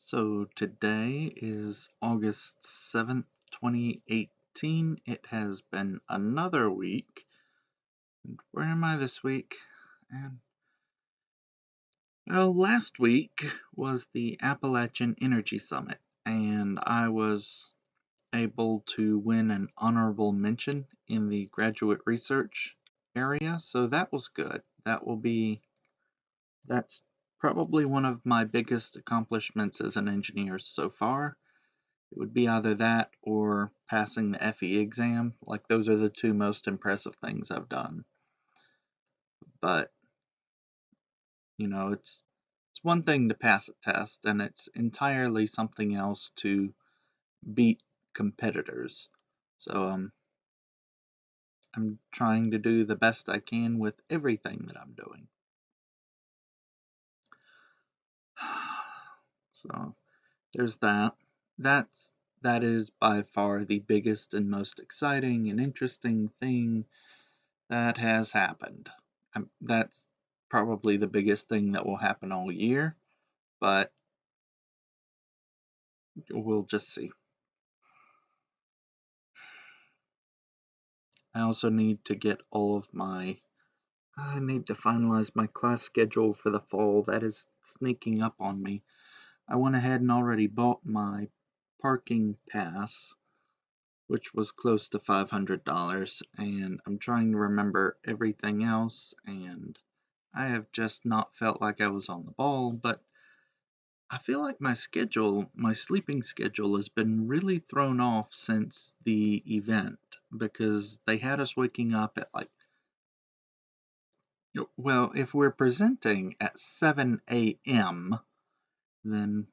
So today is August 7th, 2018. It has been another week. And where am I this week? And well, last week was the Appalachian Energy Summit, and I was able to win an honorable mention in the graduate research area, so that was good. That's probably one of my biggest accomplishments as an engineer so far. It would be either that or passing the FE exam. Like, those are the two most impressive things I've done. But, it's one thing to pass a test, and it's entirely something else to beat competitors. So, I'm trying to do the best I can with everything that I'm doing. So, there's that. That is by far the biggest and most exciting and interesting thing that has happened. That's probably the biggest thing that will happen all year, but we'll just see. I also need to get all of my. I need to finalize my class schedule for the fall. That is sneaking up on me. I went ahead and already bought my parking pass, which was close to $500, and I'm trying to remember everything else, and I have just not felt like I was on the ball, but I feel like my sleeping schedule has been really thrown off since the event because they had us waking up at well, if we're presenting at 7 a.m., then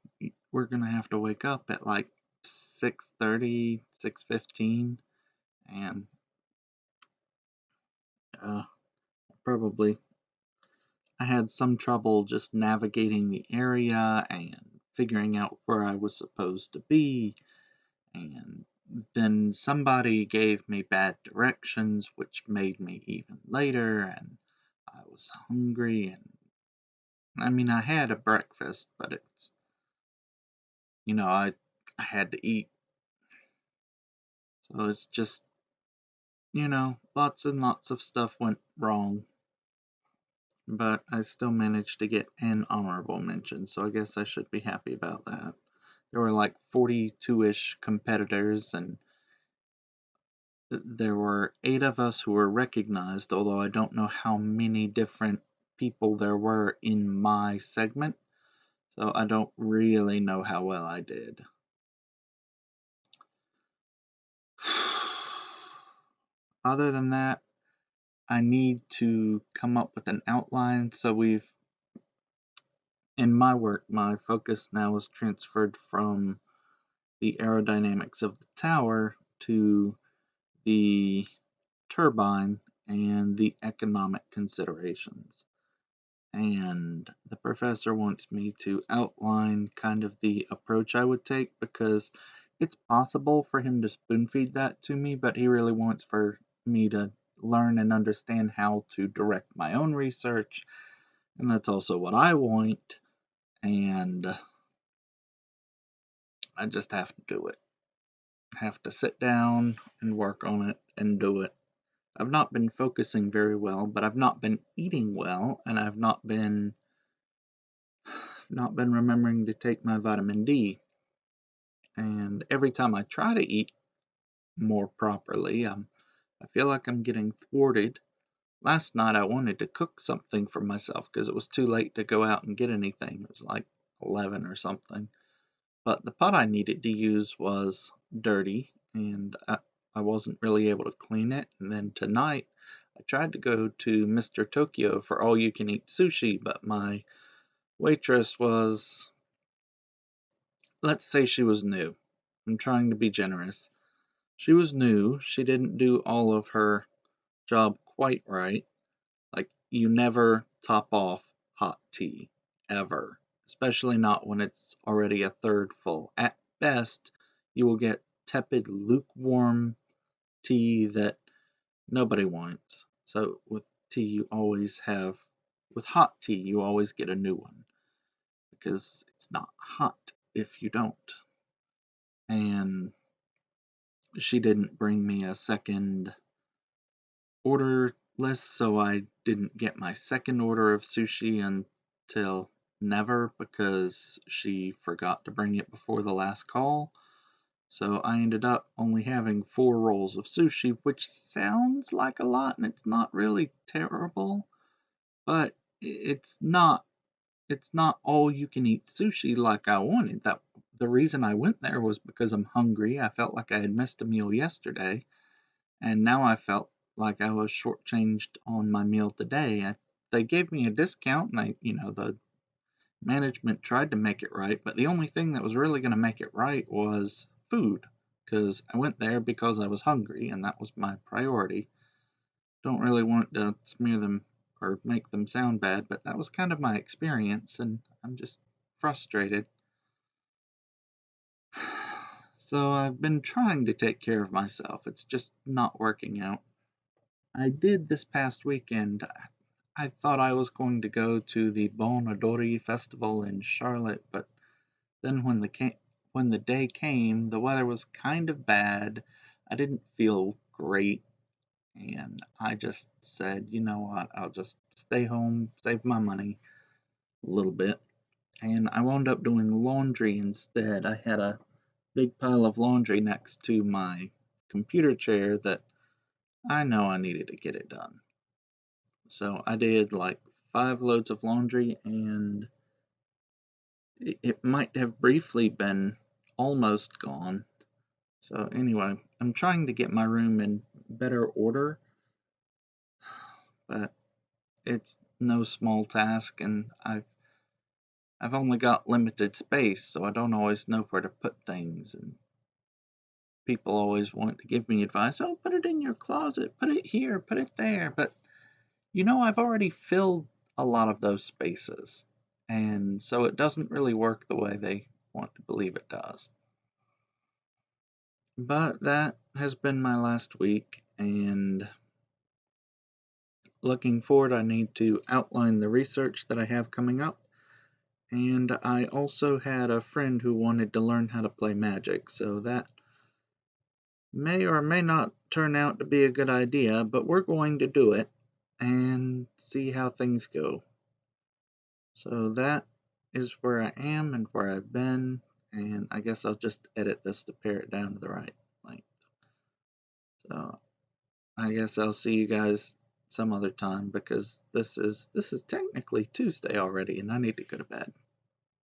we're going to have to wake up at 6:30, 6:15, and uh, probably I had some trouble just navigating the area and figuring out where I was supposed to be. And then somebody gave me bad directions, which made me even later, and I was hungry. And I mean, I had a breakfast, but I had to eat. So it's just, lots and lots of stuff went wrong, but I still managed to get an honorable mention, so I guess I should be happy about that. There were like 42-ish competitors, and there were 8 of us who were recognized, although I don't know how many different people there were in my segment, so I don't really know how well I did. Other than that, I need to come up with an outline. So in my work, my focus now is transferred from the aerodynamics of the tower to the turbine and the economic considerations. And the professor wants me to outline kind of the approach I would take because it's possible for him to spoon feed that to me, but he really wants for me to learn and understand how to direct my own research, and that's also what I want, and I just have to do it. I have to sit down and work on it and do it. I've not been focusing very well, but I've not been eating well, and I've not been remembering to take my vitamin D. And every time I try to eat more properly, I feel like I'm getting thwarted. Last night I wanted to cook something for myself because it was too late to go out and get anything. It was like 11 or something. But the pot I needed to use was dirty, and I wasn't really able to clean it. And then tonight I tried to go to Mr. Tokyo for all you can eat sushi, but my waitress was, let's say she was new. I'm trying to be generous. She was new. She didn't do all of her job quite right. Like, you never top off hot tea, ever. Especially not when it's already a third full. At best, you will get tepid, lukewarm tea that nobody wants. So, with hot tea, you always get a new one because it's not hot. if you don't. And she didn't bring me a second order list, so I didn't get my second order of sushi until never because she forgot to bring it before the last call. So I ended up only having 4 rolls of sushi, which sounds like a lot and it's not really terrible, but it's not all you can eat sushi like I wanted. That the reason I went there was because I'm hungry. I felt like I had missed a meal yesterday, and now I felt like I was shortchanged on my meal today. They gave me a discount, and the management tried to make it right, but the only thing that was really going to make it right was food, because I went there because I was hungry, and that was my priority. Don't really want to smear them or make them sound bad, but that was kind of my experience, and I'm just frustrated. So I've been trying to take care of myself. It's just not working out. I did this past weekend. I thought I was going to go to the Bon Odori Festival in Charlotte, but then when the day came, the weather was kind of bad. I didn't feel great, and I just said, you know what, I'll just stay home, save my money a little bit. And I wound up doing laundry instead. I had a big pile of laundry next to my computer chair that I know I needed to get it done. So I did like 5 loads of laundry, and it might have briefly been almost gone. So anyway, I'm trying to get my room in better order, but it's no small task, and I've only got limited space, so I don't always know where to put things, and people always want to give me advice. Oh, put it in your closet, put it here, put it there, but I've already filled a lot of those spaces, and so it doesn't really work the way they want to believe it does. But that has been my last week, and looking forward, I need to outline the research that I have coming up. And I also had a friend who wanted to learn how to play Magic, so that may or may not turn out to be a good idea, but we're going to do it and see how things go. So that is where I am and where I've been, and I guess I'll just edit this to pare it down to the right length. So I guess I'll see you guys some other time because this is technically Tuesday already and I need to go to bed.